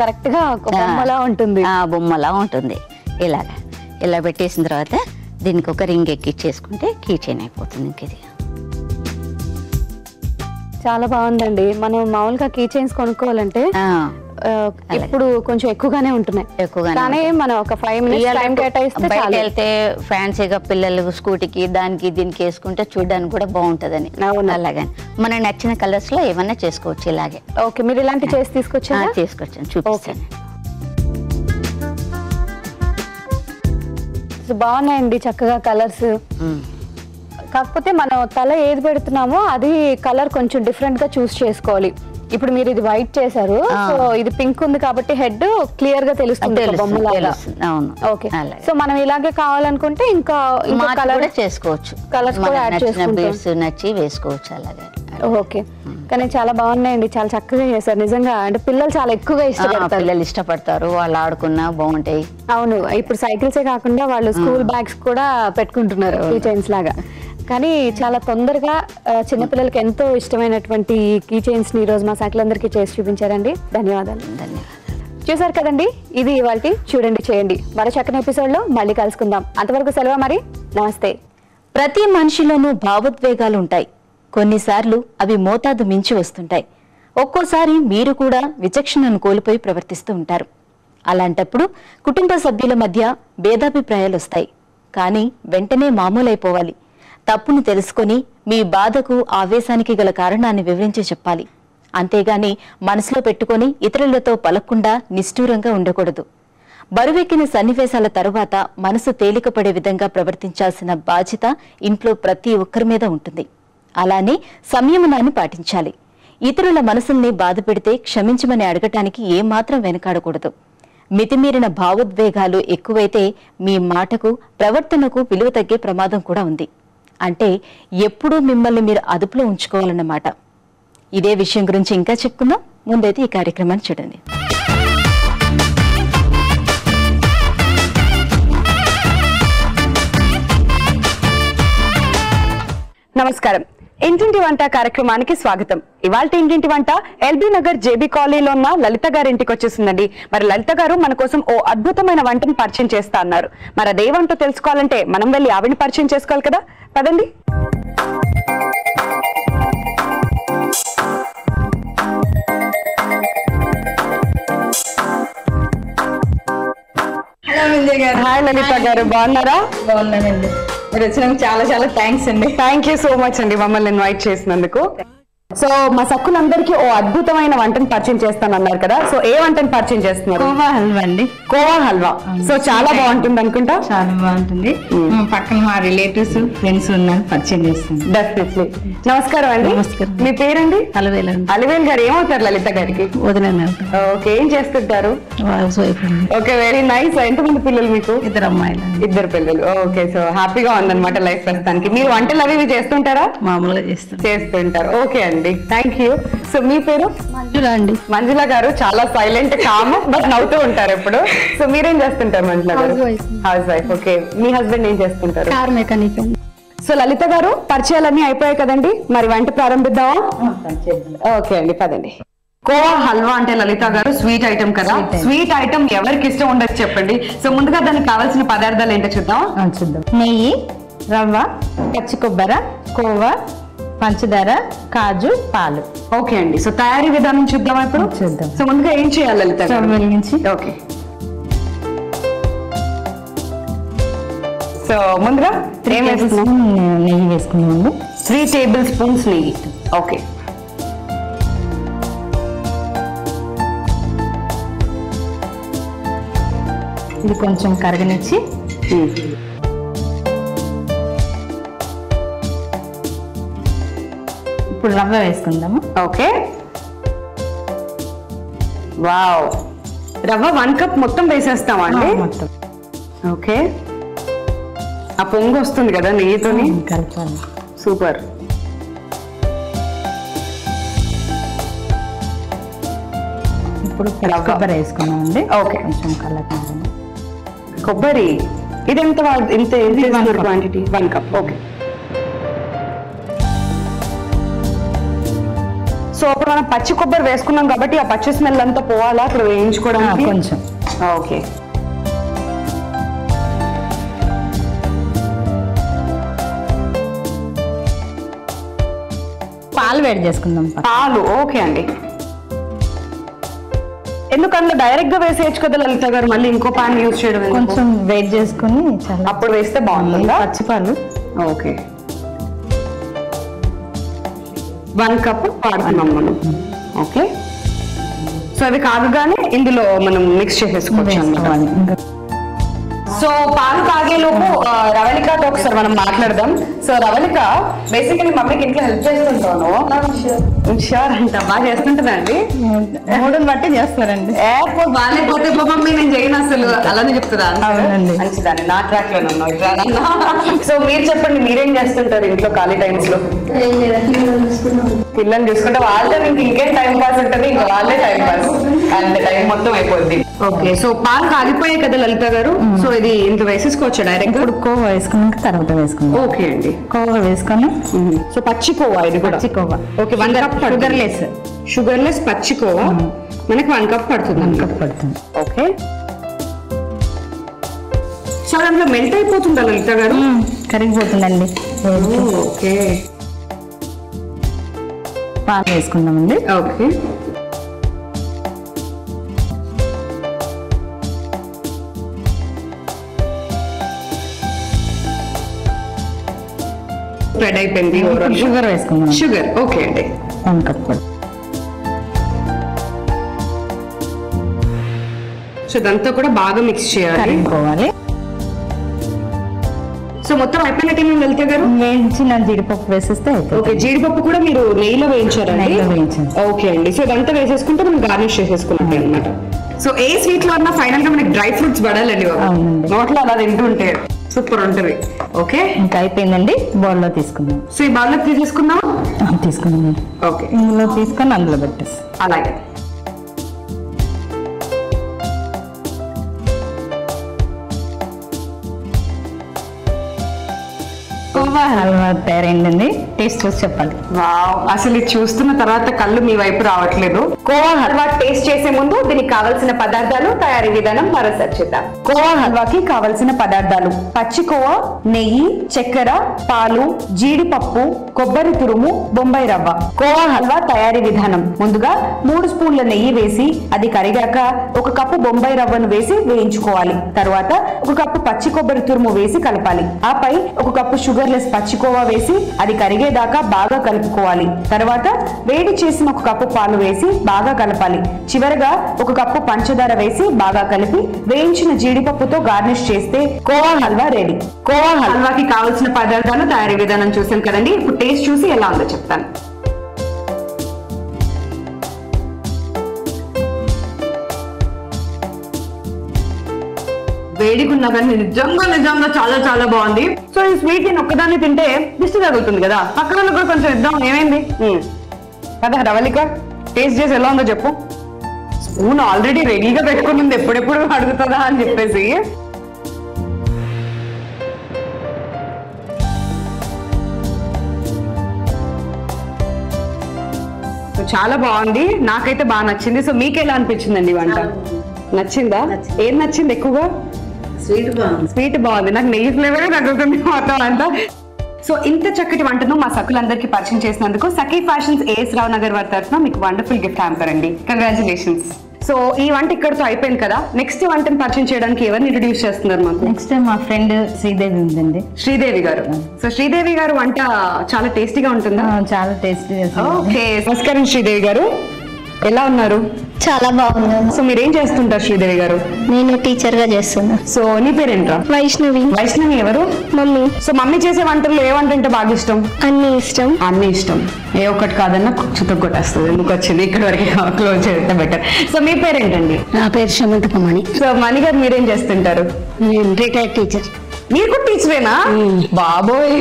కరెక్ట్ గా బొమ్మలా ఉంటుంది. బొమ్మలా ఉంటుంది. ఇలాగా ఇలా పెట్టేసిన తర్వాత దీనికి ఒక రింగ్ ఎక్కిచ్చేసుకుంటే కీ చైన్ అయిపోతుంది. ఇంకది చాలా బాగుందండి. మనం మామూలుగా కీ చైన్స్ కొనుక్కోవాలంటే ఇప్పుడు కొంచెం ఎక్కువగానే ఉంటున్నాయి. కానీ మనం ఒక 5 minutes టైం కేటాయిస్తే బయట వెళ్తే ఫ్యాన్సీగా పిల్లలు స్కూటీకి దానికి దీనికి వేసుకుంటే చూడడానికి కూడా బాగుంటదని. అలాగని మనకు నచ్చిన కలర్స్ లో ఏమన్నా చేసుకోవచ్చు ఇలాగే. ఓకే, మీరు ఇలాంటి చేసి తీసుకొచ్చాను. చూపిస్తాను. బాగున్నాయండి చక్కగా కలర్స్. కాకపోతే మనం తల ఏది పెడుతున్నామో అది కలర్ కొంచెం డిఫరెంట్ గా చూస్ చేసుకోవాలి. ఇప్పుడు మీరు ఇది వైట్ చేశారు, సో ఇది పింక్ ఉంది కాబట్టి హెడ్ క్లియర్ గా తెలుస్తుంది బొమ్మలాగా. ఓకే, సో మనం ఇలాగే కావాలనుకుంటే ఇంకా కలర్ చేసుకోవచ్చు. కలర్స్ కూడా యాడ్ చేసుకోవచ్చు, నచ్చి వేసుకోవచ్చు అలాగే. ఓకే, కానీ చాలా బాగున్నాయండి, చాలా చక్కగా చేశారు నిజంగా. అంటే పిల్లలు చాలా ఎక్కువగా ఇష్టపడతారు, వాళ్ళు ఆడుకున్నా బాగుంటాయి. అవును, ఇప్పుడు సైకిల్సే కాకుండా వాళ్ళు స్కూల్ బ్యాగ్స్ కూడా పెట్టుకుంటున్నారు కీ చైన్స్ లాగా. కానీ చాలా తొందరగా చిన్నపిల్లలకి ఎంతో ఇష్టమైనటువంటి కీ చైన్స్ ని ఈ రోజు మా సైకిలందరికీ చేసి చూపించారండి. ధన్యవాదాలు. చూసారు కదండి, ఇది ఇవాల్టి చూడండి చేయండి. మరో చక్కని ఎపిసోడ్ లో మళ్ళీ కలుసుకుందాం. అంతవరకు సెలవు మరి. నమస్తే. ప్రతి మనిషిలోనూ భావోద్వేగాలు ఉంటాయి. కొన్నిసార్లు అవి మోతాదు మించి వస్తుంటాయి. ఒక్కోసారి మీరు కూడా విచక్షణను కోల్పోయి ప్రవర్తిస్తూ ఉంటారు. అలాంటప్పుడు కుటుంబ సభ్యుల మధ్య భేదాభిప్రాయాలు వస్తాయి. కానీ వెంటనే మామూలైపోవాలి. తప్పును తెలుసుకొని మీ బాధకు ఆవేశానికి గల కారణాన్ని వివరించి చెప్పాలి. అంతేగాని మనసులో పెట్టుకొని ఇతరులతో పలక్కుండా నిష్ఠూరంగా ఉండకూడదు. బరువెక్కిన సన్నివేశాల తరువాత మనసు తేలికపడే విధంగా ప్రవర్తించాల్సిన బాధ్యత ఇంట్లో ప్రతి ఒక్కరి మీద ఉంటుంది. అలానే సంయమనాన్ని పాటించాలి. ఇతరుల మనసుల్ని బాధ పెడితే క్షమించమని అడగటానికి ఏమాత్రం వెనకాడకూడదు. మితిమీరిన భావోద్వేగాలు ఎక్కువైతే మీ మాటకు ప్రవర్తనకు విలువ తగ్గే ప్రమాదం కూడా ఉంది. అంటే ఎప్పుడూ మిమ్మల్ని మీరు అదుపులో ఉంచుకోవాలన్నమాట. ఇదే విషయం గురించి ఇంకా చెప్పుకుందాం. ముందైతే ఈ కార్యక్రమాన్ని చూడండి. నమస్కారం. ఇంటింటి వంట కార్యక్రమానికి స్వాగతం. ఇవాళ ఇంటింటి వంట ఎల్బీ నగర్ జేబీ కాలనీలో ఉన్న లలిత గారి ఇంటికి వచ్చేసిందండి. మరి లలిత గారు మన కోసం ఓ అద్భుతమైన వంటను పరిచయం చేస్తా అన్నారు. మరి అదే వంట తెలుసుకోవాలంటే మనం వెళ్ళి ఆవిడని పరిచయం చేసుకోవాలి కదా. పదండి. హాయ్ లలిత గారు, బాగున్నారా? బాగున్నానండి. మీరు వచ్చినందుకు చాలా చాలా థ్యాంక్స్ అండి. థ్యాంక్ యూ సో మచ్ అండి మమ్మల్ని ఇన్వైట్ చేసినందుకు. సో మా సక్కులందరికీ ఓ అద్భుతమైన వంటను పరిచయం చేస్తానన్నారు కదా. సో ఏ వంటను పరిచయం చేస్తున్నారు? కోవా హల్వా అండి. కోవా హల్వా. సో చాలా బాగుంటుంది అనుకుంటా. చాలా బాగుంటుంది. పక్కన మా రిలేటివ్స్ ఫ్రెండ్స్ ఉన్నారు, పరిచయం చేస్తుంది. డెఫినెట్లీ. నమస్కారం అండి. నమస్కారం. మీ పేరండి? అలవేలు అండి. అలవేలు గారు ఏమవుతారు లలిత గారికి? వదిలేను. ఓకే, ఏం చేస్తుంటారు? హౌస్ వైఫ్ అండి. Okay, very nice. ఎంతమంది పిల్లలు మీకు? 2 అమ్మాయిలు. 2 పిల్లలు. ఓకే, సో హ్యాపీగా ఉందన్నమాట లైఫ్ ప్రస్తుతానికి. మీరు వంటలు అవి చేస్తుంటారా? మామూలుగా చేస్తుంటారు. ఓకే అండి, థ్యాంక్ యూ. సో మీ పేరు? మంజుల అండి. మంజుల గారు చాలా సైలెంట్, కామ్, బట్ నవ్వుతూ ఉంటారు ఎప్పుడు. సో మీరేం చేస్తుంటారు మంజుల గారు? House wife. ఓకే, మీ హస్బెండ్ ఏం చేస్తుంటారు? Car mechanic. సో లలిత గారు పరిచయాలన్నీ అయిపోయాయి కదండి, మరి వంట ప్రారంభిద్దామా? ఓకే అండి, పదండి. కోవా హల్వా అంటే లలిత గారు స్వీట్ ఐటమ్ కదా, స్వీట్ ఐటమ్ ఎవరికి ఇష్టం ఉండదు చెప్పండి. సో ముందుగా దానికి కావాల్సిన పదార్థాలు ఏంటో చూద్దాం. నెయ్యి, రవ్వ, పచ్చి కొబ్బరి, కోవా, పంచదార, కాజు, పాలు. ఓకే అండి, సో తయారీ విధానం చూద్దాం ఇప్పుడు. చూద్దాం. సో ముందుగా ఏం చేయాలి లలిత గారు? స్టవ్ వెలిగించి ఓకే, సో ముందుగా 3 టేబుల్ స్పూన్ నెయ్యి వేసుకున్నామండి. 3 టేబుల్ స్పూన్స్ నెయ్యి. ఓకే, ఇది కొంచెం కరగనిచ్చి ఇప్పుడు రవ్వ వేసుకుందాము. ఓకే, వావ్, రవ్వ 1 కప్ మొత్తం వేసేస్తామా అండి? మొత్తం ఓకే, ఆ పొంగు వస్తుంది కదా నెయ్యితోని, కలపాలి. సూపర్. ఇప్పుడు కొబ్బరి వేసుకున్నామండి. ఓకే, కొంచెం కలపాలి. కొబ్బరి ఇది ఎంత క్వాంటిటీ? 1 కప్. ఓకే, సో అప్పుడు మనం పచ్చి కొబ్బరి వేసుకున్నాం కాబట్టి ఆ పచ్చి స్మెల్ అంతా పోవాలా అప్పుడు వేయించుకోవడానికి? కొంచెం. ఓకే, పాలు వేడి చేసుకుందాం. పాలు. ఓకే అండి, ఎందుకంటే డైరెక్ట్ గా వేసేయచ్చు కదా లలిత గారు, మళ్ళీ ఇంకో పాన్ యూజ్ చేయడం ఎందుకు? కొంచెం వెయిట్ చేసుకుని అప్పుడు వేస్తే బాగుంటుందా? పచ్చిపాలు. ఓకే, 1 కప్ వాడుతున్నాం మనం. ఓకే, సో అవి కాదుగానే ఇందులో మనం మిక్స్ చేసేసుకోవచ్చు అన్నమాట. ఇంకా సో పాలు కాగేలోపు రవళికతో ఒకసారి మనం మాట్లాడదాం. సో రవళిక బేసికలీ మమ్మీకి ఇంట్లో హెల్ప్ చేస్తుంటాను. షూర్ అంట, బాగా చేస్తుంటుందా అండి? మూడుని బట్టి చేస్తారండి. బాగాలేకపోతే మమ్మీ నేను చేయను అసలు అలానే చెప్తుందా? అవునండి. మంచిదాన్ని, నా ట్రాక్ లో ఉన్నావు. సో మీరు చెప్పండి, మీరేం చేస్తుంటారు ఇంట్లో ఖాళీ టైమ్స్ లో? పిల్లల్ని చూసుకుంటే వాళ్ళతో మీకు ఇంకేం టైం పాస్ ఉంటుంది, ఇంకా వాళ్ళే టైం పాస్, అంత టైం మొత్తం అయిపోద్ది. ఓకే, సో పాలు కాగిపోయాయి కదా లలిత గారు, సో ఇది ఇంత వేసేసుకోవచ్చు డైరెక్ట్? ఇప్పుడు కోవా వేసుకున్నాక తర్వాత వేసుకుందాం. ఓకే అండి, కోవా వేసుకొని సో పచ్చి కోవా ఇది కూడా? పచ్చి కోవా. ఓకే, 1 కప్ షుగర్లెస్ పచ్చి కోవా మనకి 1 కప్ పడుతుంది. 1 కప్ పడుతుంది. ఓకే, సో దాంట్లో మెల్ట్ అయిపోతుందా లలిత గారు? కరిగిపోతుందండి. ఓకే, పాలు వేసుకుందామండి. ఓకే, స్ప్రెడ్ అయిపోయింది. షుగర్ వేసుకుందాం. షుగర్. ఓకే అండి, 1 కప్. సో ఇదంతా కూడా బాగా మిక్స్ చేయాలి, కరిగిపోవాలి. సో మొత్తం అయిపోయినట్టు లలిత గారు? వేయించిన జీడిపప్పు వేసేస్తే అయిపోతుంది. ఓకే, జీడిపప్పు కూడా మీరు నెయ్యిలో వేయించారండి? నెయ్యిలో వేయించాను. ఓకే అండి, సో ఇదంతా వేసేసుకుంటే మనం గార్నిష్ చేసేసుకున్నట్టు అనమాట. సో ఏ స్వీట్ లో అన్నా ఫైనల్ గా మనకి డ్రై ఫ్రూట్స్ పడాలండి నోట్లో, అలా తింటుంటే సూపర్ ఉంటది. ఓకే, ఇంకా అయిపోయిందండి. బౌల్లో తీసుకుందాం. సో ఈ బౌల్లో తీసేసుకుందాం. తీసుకుందాం. ఓకే, ఇందులో తీసుకొని అందులో పెట్టేసి అలాగే. కోవా హల్వా తయారైందండి. టేస్ట్ చూసి చెప్పాలి. వావ్, అసలు ఇది చూస్తున్న తర్వాత కళ్ళు మీ వైపు రావట్లేదు. కోవా హల్వా టేస్ట్ చేసే ముందు దీనికి కావలసిన పదార్థాలు, తయారీ విధానం మరోసారి చూద్దాం. కోవా హల్వాకి కావలసిన పదార్థాలు: పచ్చి కోవా, నెయ్యి, చక్కెర, పాలు, జీడిపప్పు, కొబ్బరి తురుము, బొంబాయి రవ్వ. కోవా హల్వా తయారీ విధానం: ముందుగా 3 స్పూన్ల నెయ్యి వేసి అది కరిగాక 1 కప్పు బొంబాయి రవ్వను వేసి వేయించుకోవాలి. తర్వాత 1 కప్పు పచ్చి కొబ్బరి తురుము వేసి కలపాలి. ఆపై 1 కప్పు షుగర్లెస్ పచ్చి కోవా వేసి అది కరిగేదాకా బాగా కలుపుకోవాలి. తర్వాత వేడి చేసిన 1 కప్పు పాలు వేసి బాగా కలపాలి. చివరగా 1 కప్పు పంచదార వేసి బాగా కలిపి వేయించిన జీడిపప్పుతో గార్నిష్ చేస్తే కోవా హల్వా రెడీ. కోవా హల్వాకి కావలసిన పదార్థాలు, తయారీ విధానం చూసాం కదండి. ఇప్పుడు టేస్ట్ చూసి ఎలా ఉందో చెప్తాను. వేడిగున్నా కానీ నిజంగా చాలా చాలా బాగుంది. సో ఈ స్వీట్ నేను ఒక్కదాన్ని తింటే దిష్టి తగులుతుంది కదా, పక్కన కూడా కొంచెం ఇద్దాం. ఏమైంది కదా రవళిక, టేస్ట్ చేసి ఎలా ఉందో చెప్పు. స్పూన్ ఆల్రెడీ రెడీగా పెట్టుకుని ఉంది, ఎప్పుడెప్పుడు అడుగుతుందా అని చెప్పేసి. చాలా బాగుంది, నాకైతే బాగా నచ్చింది. సో మీకు ఎలా అనిపించిందండి వంట? నచ్చిందా? ఏం నచ్చింది ఎక్కువగా? స్వీట్ బాగుంది, నాకు నెయ్యి ఫ్లేవర్ తగ్గుతుంది మొత్తం అంతా. సో ఇంత చక్కటి వంటను మా సకులందరికీ పరిచయం చేసినందుకు సఖీ ఫ్యాషన్స్ ఏఎస్ రావు నగర్ వారి తరఫున మీకు వండర్ఫుల్ గిఫ్ట్ హ్యాంపర్ అండి. కంగ్రాచులేషన్స్. సో ఈ వంట ఇక్కడతో అయిపోయింది కదా, నెక్స్ట్ వంటను పరిచయం చేయడానికి ఎవరిని ఇంట్రడ్యూస్ చేస్తున్నారు మాకు? నెక్స్ట్ మా ఫ్రెండ్ శ్రీదేవి ఉందండి. శ్రీదేవి గారు. సో శ్రీదేవి గారు వంట చాలా టేస్టీగా ఉంటుందా? చాలా టేస్టీగా. ఓకే, నమస్కారం శ్రీదేవి గారు, ఎలా ఉన్నారు? చాలా బాగున్నాను. సో మీరేం చేస్తుంటారు శ్రీదేవి గారు? నేను టీచర్ గా చేస్తున్నా. సో నీ పేరేంట్రా? వైష్ణవి. వైష్ణవి ఎవరు? మమ్మీ. సో మమ్మీ చేసే వంటల్లో ఏ వంట అంటే బాగా ఇష్టం? అన్ని ఇష్టం. అన్ని ఇష్టం, ఏ ఒక్కటి కాదన్నా చుట్టూ కొట్టేస్తుంది. ఎందుకు వచ్చింది ఇక్కడ వరకు క్లోజ్ చేస్తే బెటర్. సో మీ పేరేంటండి? నా పేరు శమంతక మణి. సో మణి గారు మీరేం చేస్తుంటారు? నేను రిటైర్డ్ టీచర్. మీరు కూడా టీచరేనా? బాబోయ్,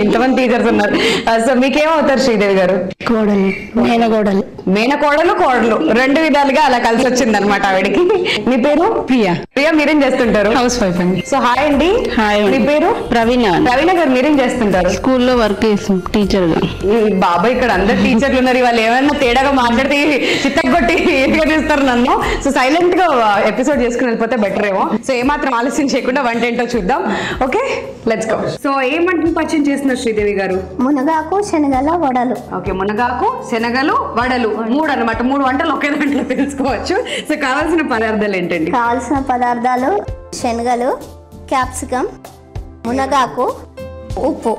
ఇంతమంది టీచర్స్ ఉన్నారు. సో మీకేమవుతారు శ్రీదేవి గారు? కోడలు, మేనగోడలు. మేనకోడలు కోడలు రెండు విధాలుగా అలా కలిసి వచ్చింది అనమాట ఆవిడకి. మీ పేరు? ప్రియా. ప్రియా, మీరేం చేస్తుంటారు? హౌస్ వైఫ్ అండి. సో హాయ్ అండి. హాయ్. మీ పేరు? ప్రవీణ. ప్రవీణ గారు మీరేం చేస్తుంటారు? స్కూల్లో వర్క్ చేస్తాం టీచర్ గా. బాబాయ్, ఇక్కడ అందరు టీచర్లు ఉన్నారు, వాళ్ళు ఏమైనా తేడాగా మాట్లాడితే చిత్తగొట్టి ఇంటిగా తీస్తారు నన్ను. సో సైలెంట్ గా ఎపిసోడ్ చేసుకుని వెళ్ళిపోతే బెటర్ ఏమో. సో ఏమాత్రం ఆలస్యం చేయకుండా వంట ఏంటో చూద్దాం. Okay, let's go. సో ఏం వంటను పరిచయం చేస్తున్నారు శ్రీదేవి గారు? మునగాకు, శనగల, వడలు. ఓకే, మునగాకు, శనగలు, వడలు, 3 అన్నమాట. 3 వంటలు ఒకే దాంట్లో తెలుసుకోవచ్చు. సో కావాల్సిన పదార్థాలు ఏంటండి? కావాల్సిన పదార్థాలు శనగలు, క్యాప్సికం, మునగాకు, ఉప్పు,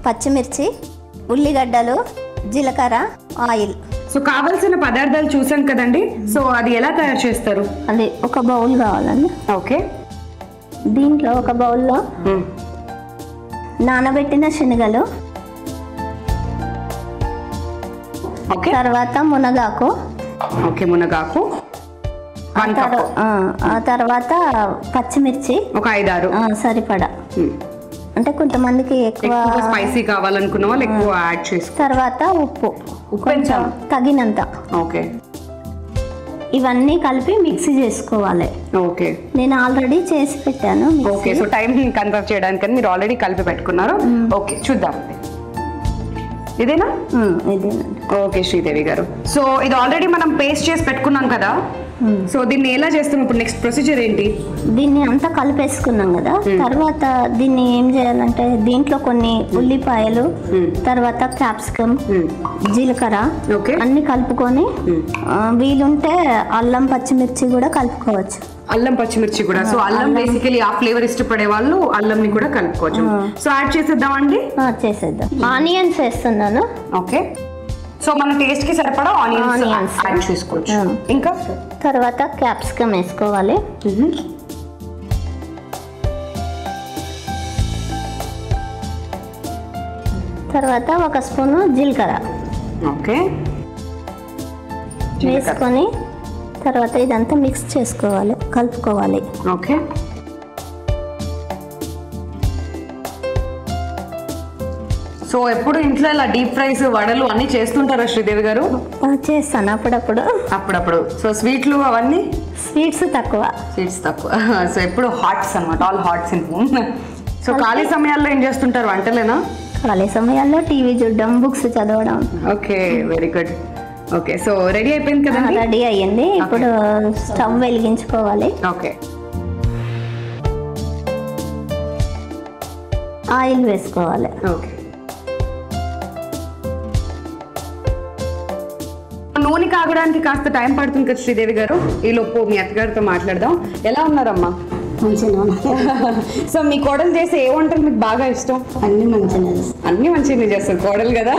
పచ్చిమిర్చి, ఉల్లిగడ్డలు, జీలకర్ర, ఆయిల్. సో కావాల్సిన పదార్థాలు చూసాం కదండి. సో అది ఎలా తయారు చేస్తారు? అది ఒక బౌల్ కావాలండి. ఓకే, దీంట్లో ఒక బౌల్లో నానబెట్టిన శనగలు, ఓకే, తర్వాత మునగాకు, ఓకే, మునగాకు, ఆ తర్వాత పచ్చిమిర్చి ఒక 5-6 సరిపడా. అంటే కొంతమందికి ఎక్కువ స్పైసీ కావాలనుకున్న వాళ్ళు ఎక్కువ యాడ్ చేసుకో. తర్వాత ఉప్పు కొంచెం తగినంత. ఓకే, ఇవన్నీ కలిపి మిక్సీ చేసుకోవాలి. ఓకే, నేను ఆల్రెడీ చేసి పెట్టాను. ఓకే. సో టైం కన్వర్ట్ చేయడానికి మీరు ఆల్రెడీ కలిపి పెట్టుకున్నారు. ఓకే, చూద్దాం. ఇదేనా? ఇదేనండి. ఓకే శ్రీదేవి గారు, సో ఇది ఆల్రెడీ మనం పేస్ట్ చేసి పెట్టుకున్నాం కదా. సో దీన్ని ఎలా చేస్తాం ఇప్పుడు? నెక్స్ట్ ప్రొసీజర్ ఏంటి? దీన్ని అంతా కలిపేసుకున్నాం కదా, తర్వాత దీన్ని ఏం చేయాలంటే దీంట్లో కొన్ని ఉల్లిపాయలు, తర్వాత క్యాప్సికమ్, జీలకర్ర అన్ని కలుపుకొని వీలుంటే అల్లం పచ్చిమిర్చి కూడా కలుపుకోవచ్చు. అల్లం పచ్చిమిర్చి కూడా. సో అల్లం బేసికలీ ఆ ఫ్లేవర్ ఇష్టపడే వాళ్ళు అల్లం ని కూడా కలుపుకోవచ్చు. సో యాడ్ చేసేద్దాం అండి. చేసేద్దాం. ఆనియన్స్ వేస్తున్నాను. ఓకే, సో మన టేస్ట్ కి సరిపడా ఆనియన్స్ యాడ్ చేసుకోవచ్చు. ఇంకా తర్వాత క్యాప్సికమ్ వేసుకోవాలి. తర్వాత 1 స్పూను జీలకర్ర. ఓకే, వేసుకొని తర్వాత ఇదంతా మిక్స్ చేసుకోవాలి, కలుపుకోవాలి. ఓకే, సో ఎప్పుడు ఇంట్లో ఇలా డీప్ ఫ్రైస్, వడలు అన్ని చేస్తుంటారా శ్రీదేవి గారు? చేస్తాను అప్పుడప్పుడు. అప్పుడప్పుడు. సో స్వీట్లు అవన్నీ? స్వీట్స్ తక్కువ. సో ఎప్పుడు హాట్స్ అన్నమాట, all hats in home. So ఖాళీ సమయాల్లో ఏం చేస్తుంటారు? వంటలేనా? ఖాళీ సమయాల్లో టీవీ చూడడం, బుక్స్ చదవడం. Okay, very good. Okay, so ready అయిపోయింది కదా? రెడీ అయ్యింది. ఇప్పుడు స్టవ్ వెలిగించుకోవాలి. ఓకే, ఆయిల్ వేసుకోవాలి. ఓకే, నూనె కాగడానికి కాస్త టైం పడుతుంది కదా శ్రీదేవి గారు. ఈ లోపు మీ అత్తగారితో మాట్లాడదాం. ఎలా ఉన్నారమ్మా? సో మీ కోడలు చేసే ఏ వంటలు మీకు బాగా ఇష్టం? అన్ని మంచిగా చేస్తారు కోడలు కదా.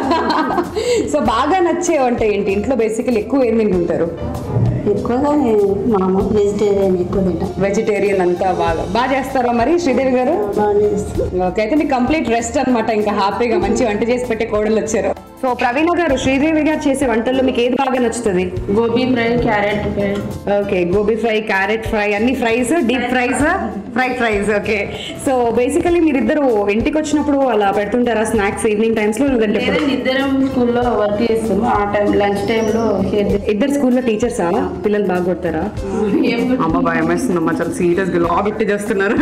సో బాగా నచ్చే వంట ఏంటి? ఇంట్లో బేసికల్ ఎక్కువ ఏం తింటుంటారు? ఎక్కువగా వెజిటేరియన్ అంతా బాగా చేస్తారా మరి శ్రీదేవి గారు? ఓకే, అయితే మీకు కంప్లీట్ రెస్ట్ అనమాట. ఇంకా హ్యాపీగా మంచి వంట చేసి పెట్టే కోడలు వచ్చారు. సో ప్రవీణ గారు, శ్రీదేవి గారు చేసే వంటల్లో మీకు ఏది బాగా నచ్చుతుంది? Gobi fry, carrot fry. Okay, gobi fry, carrot fry, అన్ని fries, deep fries, fried rice. Okay. So basically మీరిద్దరు ఇంటికి వచ్చినప్పుడు అలా పెడుతుంటారా స్నాక్స్ ఈవినింగ్ టైమ్స్ లో? ఇద్దరం స్కూల్లో వర్క్ చేస్తాము. ఆ టైం లంచ్ టైంలో ఇద్దరు స్కూల్లో టీచర్సా? పిల్లలు బాగా కొడతారా? అమ్మ భయం వేస్తుందమ్మా, చాలా సీరియస్ గా లా పెట్టి చేస్తున్నారు.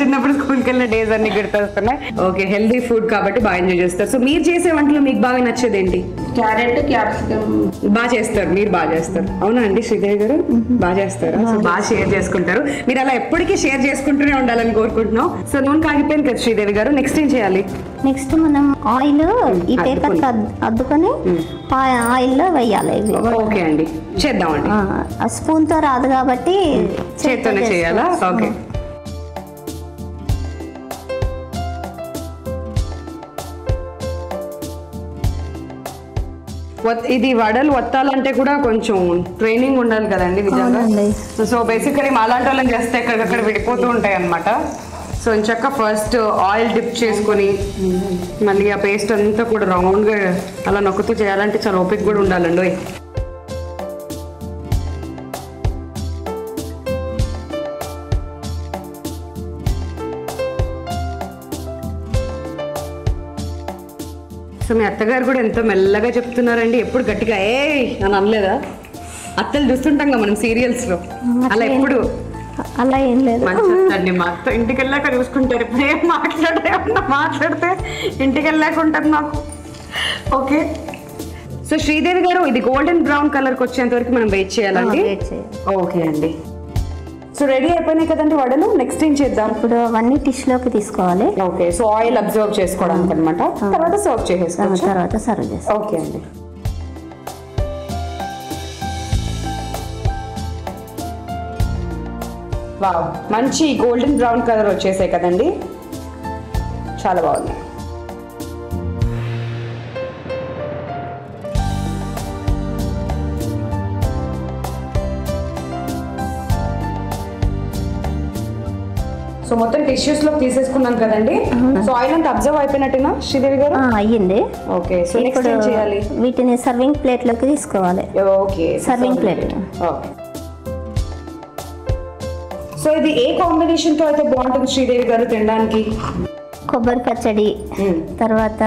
చిన్నప్పుడు స్కూల్కి వెళ్ళిన డేస్ అన్ని గుర్తొస్తున్నాయి. ఓకే, హెల్దీ ఫుడ్ కాబట్టి బాగా ఎంజాయ్ చేస్తారు. సో మీరు చేసే వంటలు మీకు బాగా నచ్చేది ఏంటి? క్యారెట్, క్యాప్సికమ్ బాగా చేస్తారు. మీరు బాగా చేస్తారు, అవునా అండి శ్రీదేవి గారు? బాగా చేస్తారా? సో బాగా షేర్ చేసుకుంటారు. మీరు అలా ఎప్పటికీ షేర్ చేసుకుంటూనే ఉండాలని కోరుకుంటున్నాం. సో నూనె కాగిపోయింది కదా శ్రీదేవి గారు, నెక్స్ట్ ఏం చేయాలి? నెక్స్ట్ మనం ఆయిల్ ఈ పేపర్ అద్దుకొని ఆయిల్లో వేయాలి. ఓకే అండి, చేద్దామండి. స్పూన్ తో రాదు కాబట్టి చేత్తోనే చేయాలా? ఓకే. ఇది వడలు వత్తాలంటే కూడా కొంచెం ట్రైనింగ్ ఉండాలి కదండి నిజంగా. సో బేసికలీ మాలాంటి వాళ్ళని చేస్తే ఎక్కడికక్కడ విడిపోతూ ఉంటాయి అన్నమాట. సో ఇంచక్క ఫస్ట్ ఆయిల్ డిప్ చేసుకొని మళ్ళీ ఆ పేస్ట్ అంతా కూడా రౌండ్గా అలా నొక్కుతూ చేయాలంటే చాలా ఓపిక కూడా ఉండాలండి. సో మీ అత్తగారు కూడా ఎంతో మెల్లగా చెప్తున్నారండి. ఎప్పుడు గట్టిగా ఏ అని అనలేదా? అత్తలు చూస్తుంటాం కదా మనం సీరియల్స్ లో, అలా ఎప్పుడు అలా ఏం లేదు. మంచిదండి, మా అత్త ఇంటికి వెళ్ళాక చూసుకుంటారు. ఇప్పుడు ఏం మాట్లాడితే ఇంటికి వెళ్ళాక ఉంటుంది నాకు. ఓకే. సో శ్రీదేవి గారు, ఇది గోల్డెన్ బ్రౌన్ కలర్కి వచ్చేంత వరకు మనం వెయిట్ చేయాలండి. ఓకే అండి. సో రెడీ అయిపోయినాయి కదండి వడలు, నెక్స్ట్ ఏం చేద్దాం? ఇప్పుడు అవన్నీ టిష్యూలోకి తీసుకోవాలి. ఓకే. సో ఆయిల్ అబ్జర్వ్ చేసుకోవడానికి అనమాట. తర్వాత సర్వ్ చేసేసుకోవచ్చు. తర్వాత సర్వ్ చేస్తాం. ఓకే అండి. వావ్, మంచి గోల్డెన్ బ్రౌన్ కలర్ వచ్చేసాయి కదండి, చాలా బాగుంది. సో మొత్తం టిష్యూస్ లో తీసేసుకున్నాం కదండి. సో ఆయిల్ అంతా అబ్జర్వ్ అయిపోయినట్టేనా శ్రీదేవి గారు? అయ్యింది. ఓకే. సో నెక్స్ట్ ఏం చేయాలి? వీటిని సర్వింగ్ ప్లేట్ లోకి తీసుకోవాలి. Okay, serving plate. Okay. So ఇది ఏ కాంబినేషన్ తో అయితే బాగుంటుంది శ్రీదేవి గారు తినడానికి? కొబ్బరి పచ్చడి, తర్వాత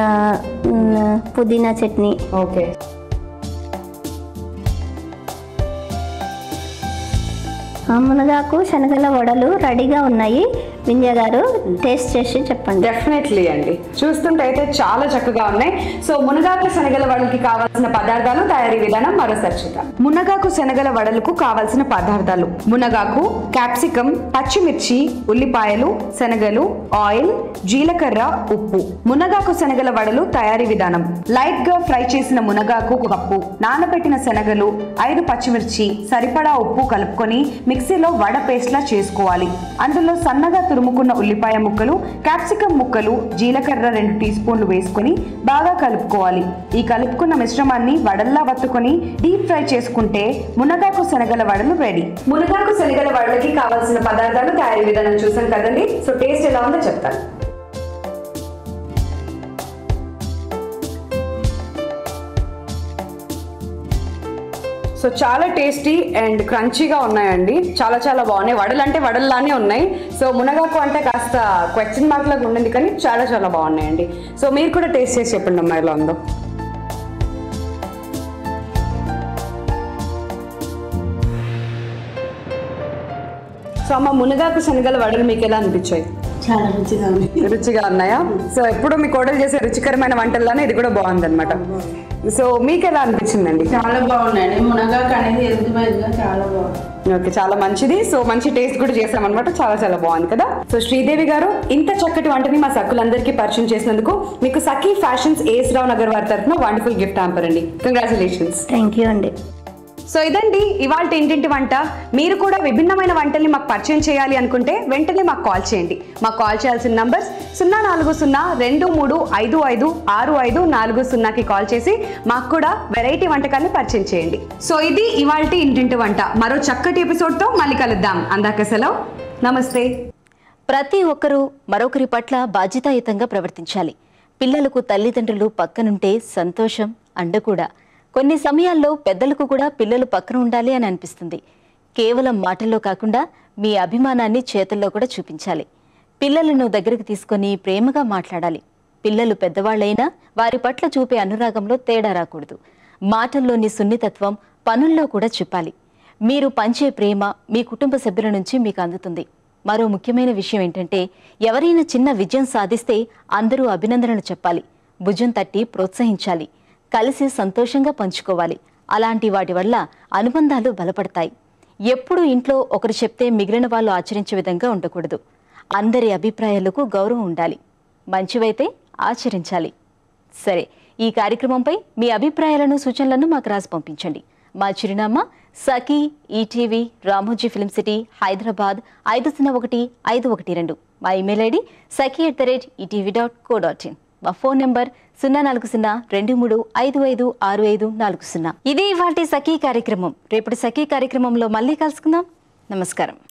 పుదీనా చట్నీ. ఓకే. మునగాకు శనగల వడలు రెడీగా ఉన్నాయి. వింధ్య గారు టేస్ట్ చేసి చెప్పండి. డెఫినెట్లీ అండి, చూస్తుంటే అయితే చాలా చక్కగా ఉన్నాయి. సో మునగాకు శనగల వడలకి కావాల్సిన పదార్థాలు, తయారీ విధానం మరోసారి చూద్దాం. మునగాకు శనగల వడలకు కావాల్సిన పదార్థాలు: మునగాకు, క్యాప్సికం, పచ్చిమిర్చి, ఉల్లిపాయలు, శనగలు, ఆయిల్, జీలకర్ర, ఉప్పు. మునగాకు శనగల వడలు తయారీ విధానం: లైట్ గా ఫ్రై చేసిన మునగాకు 1 కప్పు, నానబెట్టిన శనగలు 5 పచ్చిమిర్చి, సరిపడా ఉప్పు కలుపుకొని మిక్సీలో వడ పేస్ట్ లా చేసుకోవాలి. అందులో సన్నగా తురుముకున్న ఉల్లిపాయ ముక్కలు, క్యాప్సికం ముక్కలు, జీలకర్ర 2 టీ స్పూన్లు వేసుకొని బాగా కలుపుకోవాలి. ఈ కలుపుకున్న మిశ్రమాన్ని వడల్లా వత్తుకొని డీప్ ఫ్రై చేసుకుంటే మునగాకు శనగల వడలు రెడీ. మునగాకు శనగల వడలకి కావాల్సిన పదార్థాలు, తయారీ విధానం చూసాం కదండి. సో టేస్ట్ ఎలా ఉందో చెప్తాను. సో చాలా టేస్టీ అండ్ క్రంచీగా ఉన్నాయండి, చాలా చాలా బాగున్నాయి. వడలు అంటే వడల్లానే ఉన్నాయి. సో మునగాకు అంటే కాస్త క్వశ్చన్ మార్క్ లాగా ఉండింది, కానీ చాలా చాలా బాగున్నాయండి. సో మీరు కూడా టేస్ట్ చేసి చెప్పండి అమ్మా ఎలా ఉందో. సో అమ్మ, మునగాకు శనగల వడలు మీకు ఎలా అనిపించాయి? చాలా రుచిగా ఉన్నాయా? సో ఎప్పుడు మీ కోడలు చేసే రుచికరమైన వంటల్లోనే ఇది కూడా బాగుంది అనమాట. సో మీకు ఎలా అనిపించిందండి? చాలా బాగున్నాయండి. మునగాకు అనేది హెల్త్ వైజ్ గా చాలా బాగుంది. ఓకే, చాలా మంచిది. సో మంచి టేస్ట్ కూడా చేసామన్నమాట, చాలా చాలా బాగుంది కదా. సో శ్రీదేవి గారు, ఇంత చక్కటి వంటని మా సక్కులందరికీ పరిచయం చేసినందుకు మీకు సఖీ ఫ్యాషన్స్ ఏఎస్ రావు నగర్ వారి తరఫున వండర్ఫుల్ గిఫ్ట్ హ్యాంపర్ అండి. కంగ్రాచులేషన్స్. థ్యాంక్ యూ అండి. సో ఇదండి ఇవాళ ఇంటింటి వంట. మీరు కూడా విభిన్నమైన వంటల్ని మాకు పరిచయం చేయాలి అనుకుంటే వెంటనే మాకు కాల్ చేయండి. మాకు కాల్ చేయాల్సిన నంబర్స్ 04023256540కి కాల్ చేసి మాకు కూడా వెరైటీ వంటకాన్ని పరిచయం చేయండి. సో ఇది ఇవాళ ఇంటింటి వంట. మరో చక్కటి ఎపిసోడ్తో మళ్ళీ కలుద్దాం. అందాక సెలవు, నమస్తే. ప్రతి ఒక్కరూ మరొకరి పట్ల బాధ్యతాయుతంగా ప్రవర్తించాలి. పిల్లలకు తల్లిదండ్రులు పక్కనుంటే సంతోషం, అండ కూడా. కొన్ని సమయాల్లో పెద్దలకు కూడా పిల్లలు పక్కన ఉండాలి అని అనిపిస్తుంది. కేవలం మాటల్లో కాకుండా మీ అభిమానాన్ని చేతుల్లో కూడా చూపించాలి. పిల్లలను దగ్గరికి తీసుకొని ప్రేమగా మాట్లాడాలి. పిల్లలు పెద్దవాళ్లైనా వారి పట్ల చూపే అనురాగంలో తేడా రాకూడదు. మాటల్లోని సున్నితత్వం పనుల్లో కూడా చూపాలి. మీరు పంచే ప్రేమ మీ కుటుంబ సభ్యుల నుంచి మీకు అందుతుంది. మరో ముఖ్యమైన విషయం ఏంటంటే, ఎవరైనా చిన్న విజయం సాధిస్తే అందరూ అభినందనలు చెప్పాలి. భుజం తట్టి ప్రోత్సహించాలి. కలిసి సంతోషంగా పంచుకోవాలి. అలాంటి వాటి వల్ల అనుబంధాలు బలపడతాయి. ఎప్పుడూ ఇంట్లో ఒకరు చెప్తే మిగిలిన వాళ్ళు ఆచరించే విధంగా ఉండకూడదు. అందరి అభిప్రాయాలకు గౌరవం ఉండాలి. మంచివైతే ఆచరించాలి. సరే, ఈ కార్యక్రమంపై మీ అభిప్రాయాలను సూచనలను మాకు రాసి పంపించండి. మా చిరునామా Sakhi ETV, Ramoji film city, Hyderabad 501512. మా ఇమెయిల్ ఐడి saki@etv.co.in. మా ఫోన్ నెంబర్ 040235556540. ఇదే ఇవాల్టి సఖీ కార్యక్రమం. రేపటి సఖీ కార్యక్రమంలో మళ్ళీ కలుసుకుందాం. నమస్కారం.